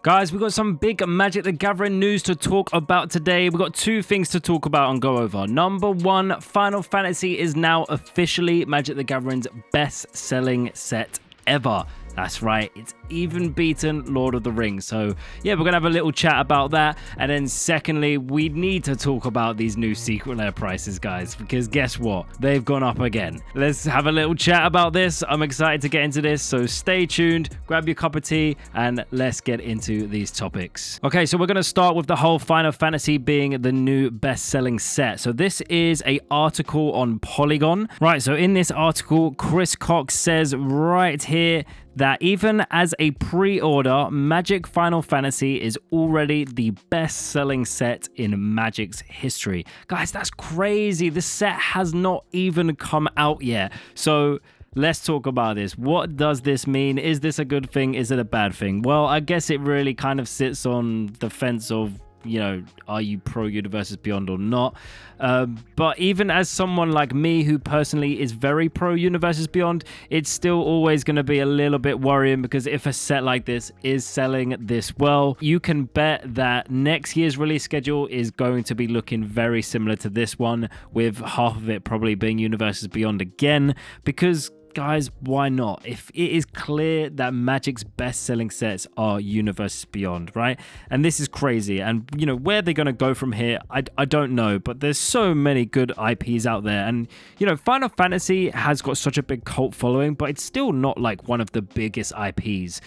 Guys, we've got some big Magic the Gathering news to talk about today. We've got two things to talk about and go over. Number one, Final Fantasy is now officially Magic the Gathering's best-selling set ever. That's right, it's even beaten Lord of the Rings. So yeah, we're gonna have a little chat about that. And then secondly, we need to talk about these new Secret Lair prices, guys, because guess what? They've gone up again. Let's have a little chat about this. I'm excited to get into this, so stay tuned, grab your cup of tea, and let's get into these topics. Okay, so we're gonna start with the whole Final Fantasy being the new best-selling set. So this is an article on Polygon. Right, so in this article, Chris Cox says right here that even as a pre-order, Magic Final Fantasy is already the best-selling set in Magic's history. Guys, that's crazy. The set has not even come out yet. So let's talk about this. What does this mean? Is this a good thing? Is it a bad thing? Well, I guess it really kind of sits on the fence of, you know, are you pro Universes Beyond or not? But even as someone like me who personally is very pro Universes Beyond, it's still always going to be a little bit worrying, because if a set like this is selling this well, you can bet that next year's release schedule is going to be looking very similar to this one, with half of it probably being Universes Beyond again, because guys, why not? If it is clear that Magic's best-selling sets are Universes Beyond, right? And this is crazy. And, you know, where they're going to go from here, I don't know. But there's so many good IPs out there. And, you know, Final Fantasy has got such a big cult following, but it's still not like one of the biggest IPs.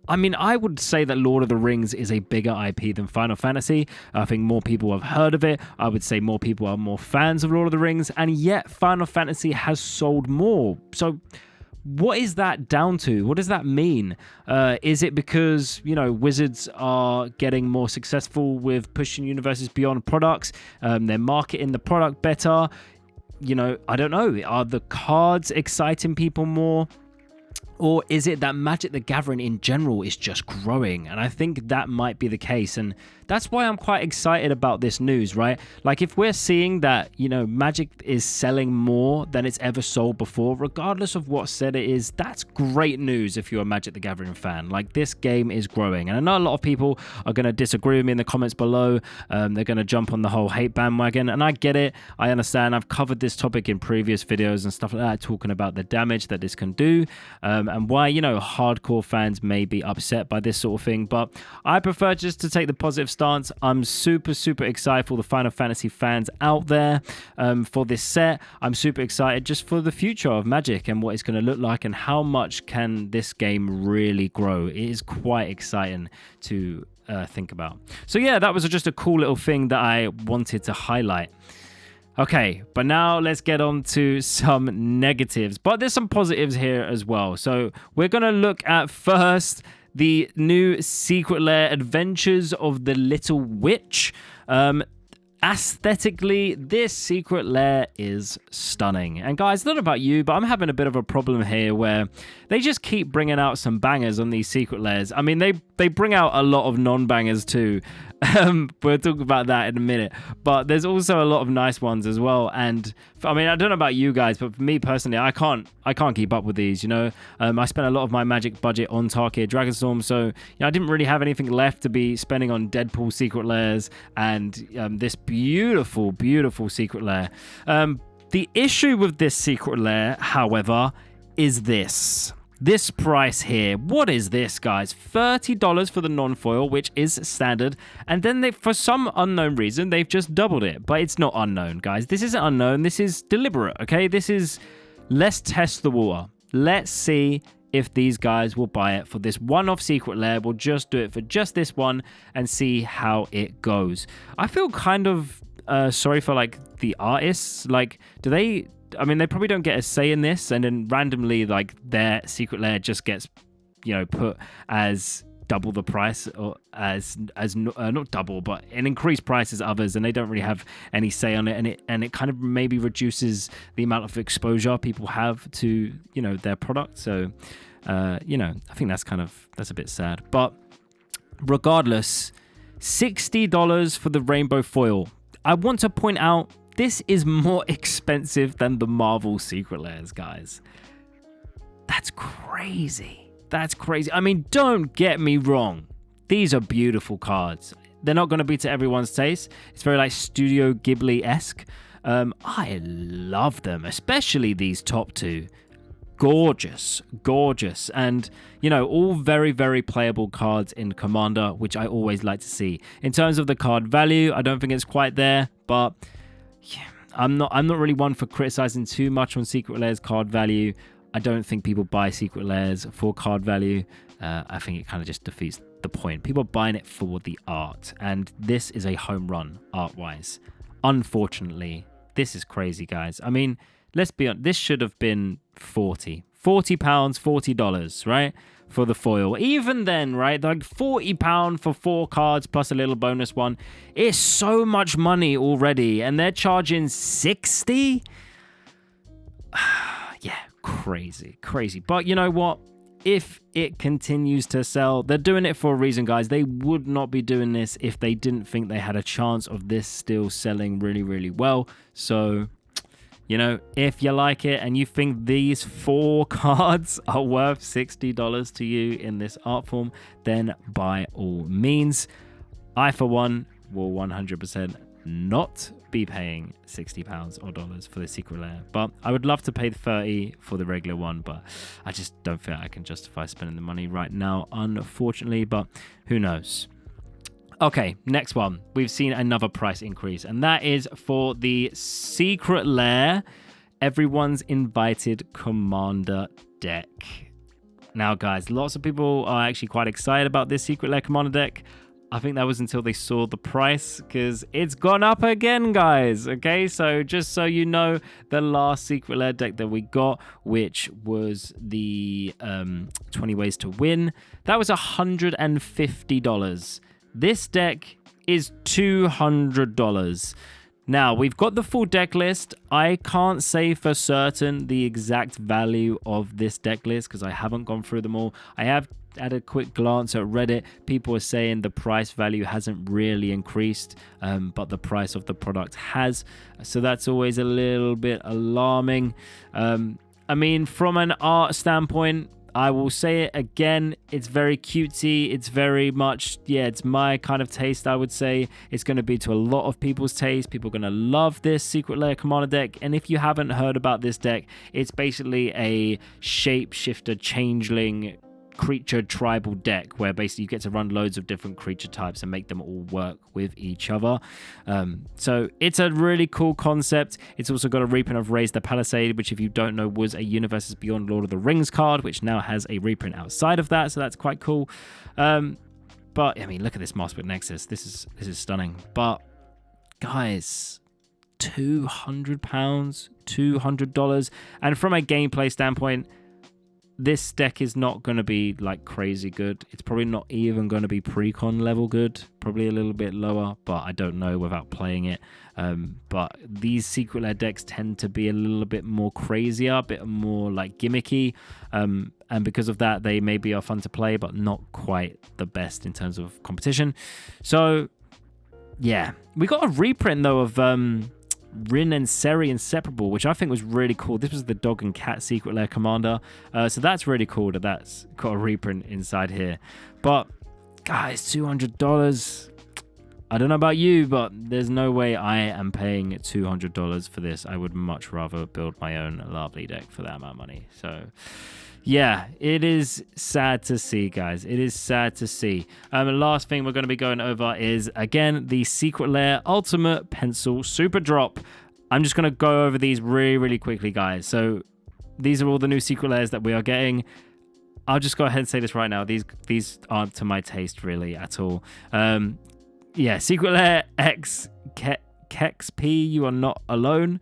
I mean, I would say that Lord of the Rings is a bigger IP than Final Fantasy. I think more people have heard of it. I would say more people are more fans of Lord of the Rings, and yet Final Fantasy has sold more. So what is that down to? What does that mean? Is it because, you know, Wizards are getting more successful with pushing Universes Beyond products? They're marketing the product better? You know, I don't know. Are the cards exciting people more? Or is it that Magic the Gathering in general is just growing? And I think that might be the case. And that's why I'm quite excited about this news, right? Like, if we're seeing that, you know, Magic is selling more than it's ever sold before, regardless of what set it is, that's great news if you're a Magic the Gathering fan. Like, this game is growing. And I know a lot of people are going to disagree with me in the comments below. They're going to jump on the whole hate bandwagon. And I get it. I understand. I've covered this topic in previous videos and stuff like that, talking about the damage that this can do. And why, you know, hardcore fans may be upset by this sort of thing. But I prefer just to take the positive stance. I'm super excited for the Final Fantasy fans out there for this set. I'm super excited just for the future of Magic and what it's going to look like and how much can this game really grow. It is quite exciting to think about. So yeah, that was just a cool little thing that I wanted to highlight. Okay, but now let's get on to some negatives. But there's some positives here as well. So we're going to look at first the new Secret Lair Adventures of the Little Witch. Aesthetically, this Secret Lair is stunning. And guys, I don't know about you, but I'm having a bit of a problem here where they just keep bringing out some bangers on these Secret Lairs. I mean, they bring out a lot of non-bangers too. We'll talk about that in a minute. But there's also a lot of nice ones as well. And I mean, I don't know about you guys, but for me personally, I can't keep up with these, you know. I spent a lot of my Magic budget on Tarkir Dragonstorm, so you know, I didn't really have anything left to be spending on Deadpool Secret Lairs and this beautiful Secret Lair. The issue with this Secret Lair, however, is this price here. What is this, guys? $30 for the non-foil, which is standard. And then for some unknown reason, they've just doubled it. But it's not unknown, guys. This isn't unknown. This is deliberate, okay? This is, let's test the water. Let's see if these guys will buy it for this one-off Secret Lair. We'll just do it for just this one and see how it goes. I feel kind of sorry for, like, the artists. Like, I mean, they probably don't get a say in this, and then randomly, like, their Secret Lair just gets, you know, put as double the price, or as not double, but an increased price as others, and they don't really have any say on it, and it kind of maybe reduces the amount of exposure people have to, you know, their product. So, you know, I think that's a bit sad. But regardless, $60 for the rainbow foil. I want to point out, this is more expensive than the Marvel Secret Lairs, guys. That's crazy. I mean, don't get me wrong. These are beautiful cards. They're not going to be to everyone's taste. It's very like Studio Ghibli-esque. I love them, especially these top two. Gorgeous, gorgeous, and all very, very playable cards in Commander, which I always like to see. In terms of the card value, I don't think it's quite there, but yeah, I'm not really one for criticizing too much on Secret Lairs card value. I don't think people buy Secret Lairs for card value. I think it kind of just defeats the point. People are buying it for the art, and this is a home run art-wise. Unfortunately, this is crazy, guys. I mean, let's be honest, this should have been £40, $40, right, for the foil. Even then, right, like £40 for 4 cards plus a little bonus one. It's so much money already, and they're charging 60. Yeah, crazy. But you know what? If it continues to sell, they're doing it for a reason, guys. They would not be doing this if they didn't think they had a chance of this still selling really, really well. So, if you like it and you think these 4 cards are worth $60 to you in this art form, then by all means. I, for one, will 100% not be paying £60 or dollars for the Secret Lair, but I would love to pay the 30 for the regular one, but I just don't think I can justify spending the money right now, unfortunately, but who knows. Okay, next one. We've seen another price increase, and that is for the Secret Lair Everyone's Invited Commander deck. Now, guys, lots of people are actually quite excited about this Secret Lair Commander deck. I think that was until they saw the price, because it's gone up again, guys. Okay, so just so you know, the last Secret Lair deck that we got, which was the 20 Ways to Win, that was $150. This deck is $200. Now, we've got the full deck list. I can't say for certain the exact value of this deck list because I haven't gone through them all. I have had a quick glance at Reddit. People are saying the price value hasn't really increased, but the price of the product has. So that's always a little bit alarming. I mean, from an art standpoint, I will say it again, it's very cutesy, it's very much, it's my kind of taste, I would say. It's going to be to a lot of people's taste. People are going to love this Secret Lair Commander deck, and if you haven't heard about this deck, it's basically a shapeshifter changeling creature tribal deck where basically you get to run loads of different creature types and make them all work with each other. So it's a really cool concept. It's also got a reprint of Raise the Palisade, which, if you don't know, was a Universes Beyond Lord of the Rings card, which now has a reprint outside of that, so that's quite cool. But I mean, look at this Masterwork Nexus. This is stunning. But guys, £200, $200, and from a gameplay standpoint, this deck is not going to be like crazy good. It's probably not even going to be pre-con level good. Probably a little bit lower, but I don't know without playing it. But these Secret Lair decks tend to be a little bit more crazier, a bit more like gimmicky. And because of that, they maybe are fun to play, but not quite the best in terms of competition. So, yeah. We got a reprint, though, of Rin and Seri Inseparable, which I think was really cool. This was the Dog and Cat Secret Lair Commander. So that's really cool that that's got a reprint inside here. But guys, $200. I don't know about you, but there's no way I am paying $200 for this. I would much rather build my own lovely deck for that amount of money. So yeah, it is sad to see, guys. It is sad to see. The last thing we're going to be going over is, again, the Secret Lair Ultimate Pencil Super Drop. I'm just going to go over these really, really quickly, guys. So these are all the new Secret Lairs that we are getting. I'll just go ahead and say this right now. These aren't to my taste, really, at all. Yeah, Secret Lair X Kex P, You Are Not Alone.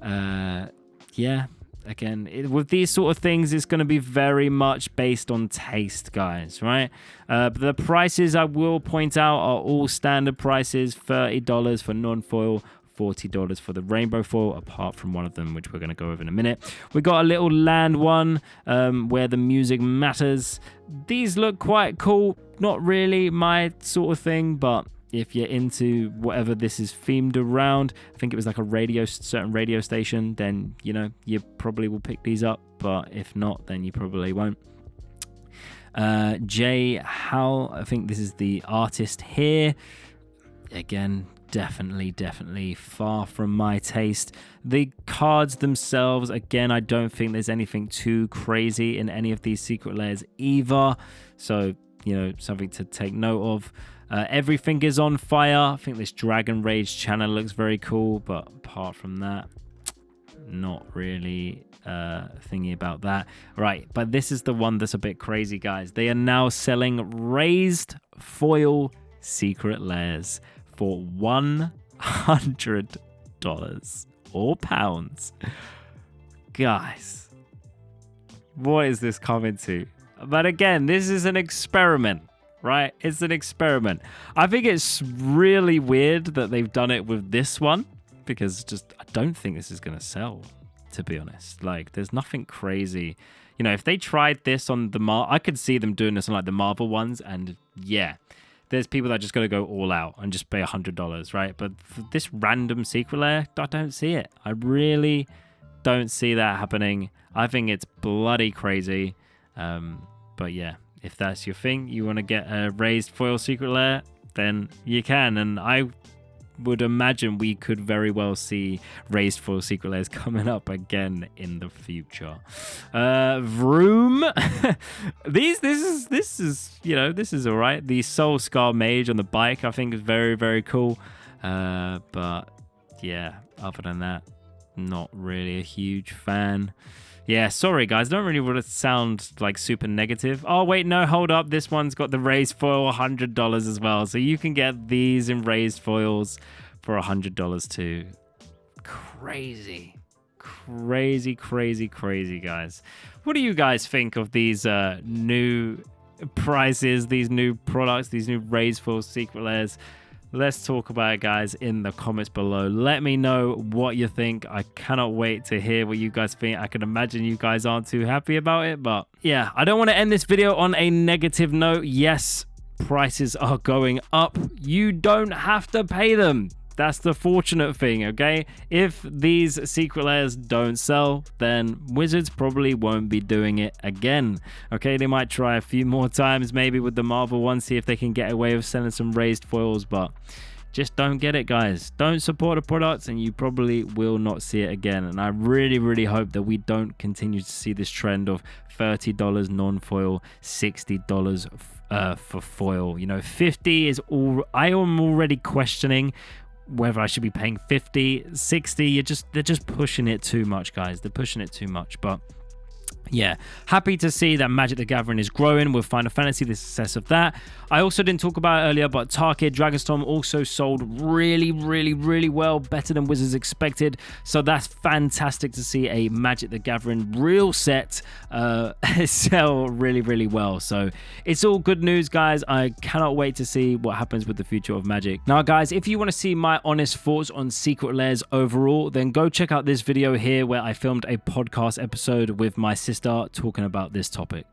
Yeah. Again, with these sort of things, it's going to be very much based on taste, guys, right? But the prices, I will point out, are all standard prices. $30 for non-foil, $40 for the rainbow foil, apart from one of them, which we're going to go over in a minute. We got a little land one where the music matters. These look quite cool. Not really my sort of thing, but if you're into whatever this is themed around, I think it was like a certain radio station, then, you know, you probably will pick these up. But if not, then you probably won't. Jay Howell, I think this is the artist here. Again, definitely far from my taste. The cards themselves, again, I don't think there's anything too crazy in any of these Secret Lairs either. So, you know, something to take note of. Everything is on fire. I think this Dragon Rage channel looks very cool, but apart from that, not really thingy about that. Right, but this is the one that's a bit crazy, guys. They are now selling raised foil Secret Lairs for $100 or pounds. Guys, what is this coming to? But again, this is an experiment, right? It's an experiment. I think it's really weird that they've done it with this one, because just I don't think this is going to sell, to be honest. Like, there's nothing crazy. You know, if they tried this on the I could see them doing this on like the Marvel ones, and yeah, there's people that are just going to go all out and just pay $100, right? But for this random Secret Lair, I don't see it. I really don't see that happening. I think it's bloody crazy. But yeah, if that's your thing, you want to get a raised foil Secret Lair, then you can. And I would imagine we could very well see raised foil Secret Lairs coming up again in the future. Vroom. this is you know, this is all right. The Soul Scar Mage on the bike, I think, is very cool. But yeah, other than that, not really a huge fan. Yeah, sorry guys, don't really want to sound like super negative. Oh wait, no, hold up. This one's got the raised foil, $100 as well. So you can get these in raised foils for $100 too. Crazy, guys. What do you guys think of these new prices, these new products, these new raised foil Secret Lairs? Let's talk about it, guys, in the comments below. Let me know what you think. I cannot wait to hear what you guys think. I can imagine you guys aren't too happy about it, but yeah, I don't want to end this video on a negative note. Yes, prices are going up. You don't have to pay them. That's the fortunate thing, okay? If these Secret Lairs don't sell, then Wizards probably won't be doing it again, okay? They might try a few more times, maybe with the Marvel one, see if they can get away with selling some raised foils, but just don't get it, guys. Don't support the products, and you probably will not see it again. And I really hope that we don't continue to see this trend of $30 non-foil, $60 for foil. You know, 50 is all. I am already questioning whether I should be paying 50, 60. They're just pushing it too much, guys. They're pushing it too much. But yeah, happy to see that Magic the Gathering is growing with Final Fantasy, the success of that. I also didn't talk about it earlier, but Tarkir Dragonstorm also sold really well, better than Wizards expected. So that's fantastic to see a Magic the Gathering real set sell really well. So it's all good news, guys. I cannot wait to see what happens with the future of Magic. Now, guys, if you want to see my honest thoughts on Secret Lairs overall, then go check out this video here where I filmed a podcast episode with my sister talking about this topic.